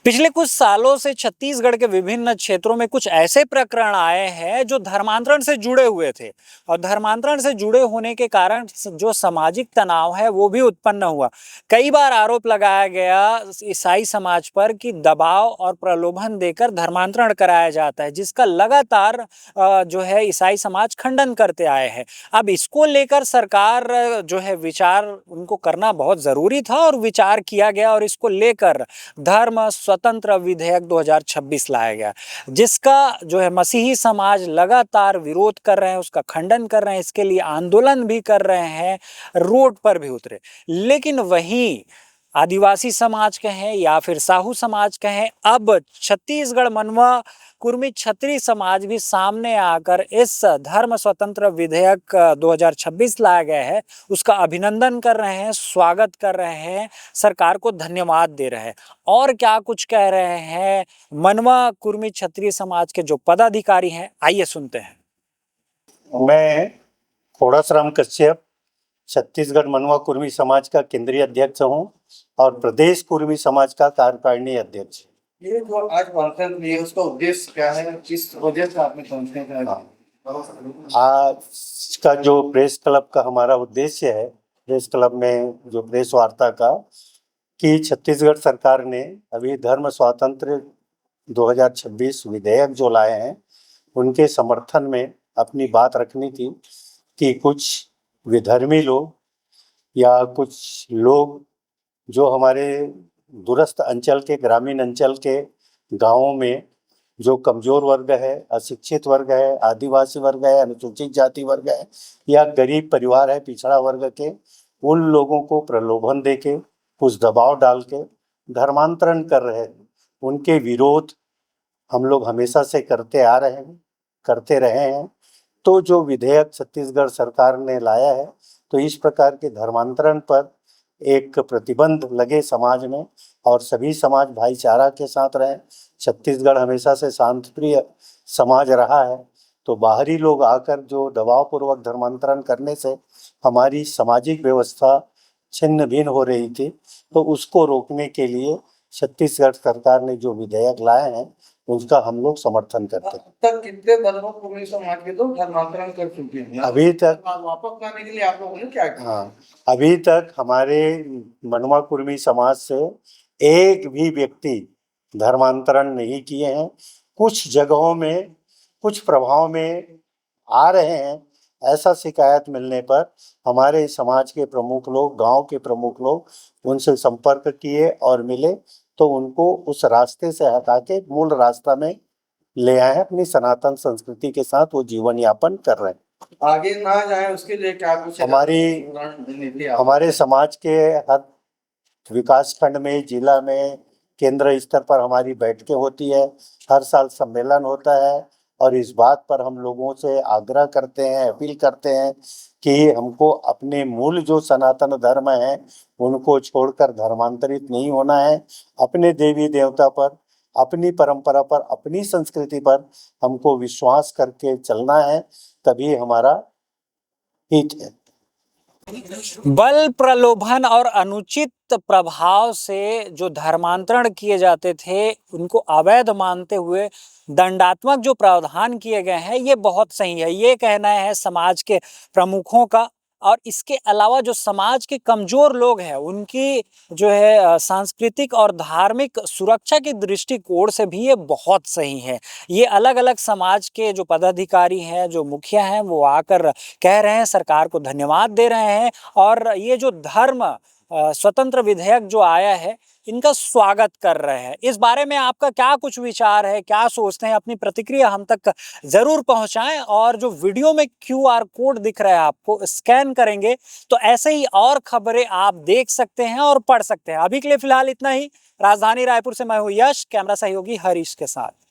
पिछले कुछ सालों से छत्तीसगढ़ के विभिन्न क्षेत्रों में कुछ ऐसे प्रकरण आए हैं जो धर्मांतरण से जुड़े हुए थे और धर्मांतरण से जुड़े होने के कारण जो सामाजिक तनाव है वो भी उत्पन्न हुआ। कई बार आरोप लगाया गया ईसाई समाज पर कि दबाव और प्रलोभन देकर धर्मांतरण कराया जाता है, जिसका लगातार जो है ईसाई समाज खंडन करते आए हैं। अब इसको लेकर सरकार जो है विचार उनको करना बहुत जरूरी था और विचार किया गया और इसको लेकर धर्म स्वतंत्र विधेयक 2026 लाया गया, जिसका जो है मसीही समाज लगातार विरोध कर रहे हैं, उसका खंडन कर रहे हैं, इसके लिए आंदोलन भी कर रहे हैं, रोड पर भी उतरे। लेकिन वहीं आदिवासी समाज कहें या फिर साहू समाज कहें, अब छत्तीसगढ़ मनवा कुर्मी छत्री समाज भी सामने आकर इस धर्म स्वतंत्र विधेयक 2026 लाया गया है उसका अभिनंदन कर रहे हैं, स्वागत कर रहे हैं, सरकार को धन्यवाद दे रहे हैं। और क्या कुछ कह रहे हैं मनवा कुर्मी छत्री समाज के जो पदाधिकारी हैं, आइए सुनते हैं। मैं खोड़ासराम कश्यप छत्तीसगढ़ मनवा कुर्मी समाज का केंद्रीय अध्यक्ष हूं और प्रदेश कुर्मी समाज का कार्यकारिणी अध्यक्ष। ये जो आज कॉन्फ्रेंस में उसका उद्देश्य क्या है, किस वजह से आपने कॉन्फ्रेंस किया? आज का जो प्रेस क्लब का हमारा उद्देश्य है, प्रेस क्लब में जो प्रेस वार्ता का, कि छत्तीसगढ़ सरकार ने अभी धर्म स्वातंत्र्य 2026 विधेयक जो लाए हैं उनके समर्थन में अपनी बात रखनी थी कि कुछ विधर्मी लोग या कुछ लोग जो हमारे दूरस्थ अंचल के, ग्रामीण अंचल के गांवों में जो कमजोर वर्ग है, अशिक्षित वर्ग है, आदिवासी वर्ग है, अनुसूचित जाति वर्ग है या गरीब परिवार है, पिछड़ा वर्ग के, उन लोगों को प्रलोभन देके, कुछ दबाव डाल के धर्मांतरण कर रहे हैं। उनके विरोध हम लोग हमेशा से करते आ रहे हैं, करते रहे हैं। तो जो विधेयक छत्तीसगढ़ सरकार ने लाया है, तो इस प्रकार के धर्मांतरण पर एक प्रतिबंध लगे समाज में और सभी समाज भाईचारा के साथ रहे। छत्तीसगढ़ हमेशा से शांतिप्रिय समाज रहा है, तो बाहरी लोग आकर जो दबावपूर्वक धर्मांतरण करने से हमारी सामाजिक व्यवस्था छिन्न भिन्न हो रही थी, तो उसको रोकने के लिए छत्तीसगढ़ सरकार ने जो विधेयक लाए हैं उसका हम लोग समर्थन करते हैं। तक कितने धर्म कुर्मी समाज के लोग धर्मांतरण कर चुके हैं? अभी तक वापस लाने के लिए आप लोगों ने क्या किया? हाँ, अभी तक हमारे मनवा कुर्मी समाज से एक भी व्यक्ति धर्मांतरण नहीं किए हैं। कुछ जगहों में, कुछ प्रभाव में आ रहे हैं, ऐसा शिकायत मिलने पर हमारे समाज के प्रमुख लोग, गांव के प्रमुख लोग उनसे संपर्क किए और मिले, तो उनको उस रास्ते से हटा के मूल रास्ता में ले आए। अपनी सनातन संस्कृति के साथ वो जीवन यापन कर रहे हैं। आगे ना जाए उसके लिए क्या कुछ हमारे समाज के हर विकास खंड में, जिला में, केंद्र स्तर पर हमारी बैठकें होती है, हर साल सम्मेलन होता है और इस बात पर हम लोगों से आग्रह करते हैं, अपील करते हैं कि हमको अपने मूल जो सनातन धर्म है उनको छोड़कर धर्मांतरित नहीं होना है। अपने देवी देवता पर, अपनी परंपरा पर, अपनी संस्कृति पर हमको विश्वास करके चलना है, तभी हमारा हित है। बल, प्रलोभन और अनुचित प्रभाव से जो धर्मांतरण किए जाते थे उनको अवैध मानते हुए दंडात्मक जो प्रावधान किए गए हैं, ये बहुत सही है, ये कहना है समाज के प्रमुखों का। और इसके अलावा जो समाज के कमजोर लोग हैं उनकी जो है सांस्कृतिक और धार्मिक सुरक्षा की दृष्टिकोण से भी ये बहुत सही है। ये अलग अलग समाज के जो पदाधिकारी हैं, जो मुखिया हैं, वो आकर कह रहे हैं, सरकार को धन्यवाद दे रहे हैं और ये जो धर्म स्वतंत्र विधेयक जो आया है इनका स्वागत कर रहे हैं। इस बारे में आपका क्या कुछ विचार है, क्या सोचते हैं? अपनी प्रतिक्रिया हम तक जरूर पहुंचाएं और जो वीडियो में QR कोड दिख रहा है आपको, स्कैन करेंगे तो ऐसे ही और खबरें आप देख सकते हैं और पढ़ सकते हैं। अभी के लिए फिलहाल इतना ही। राजधानी रायपुर से मैं हूं यश, कैमरा सहयोगी हरीश के साथ।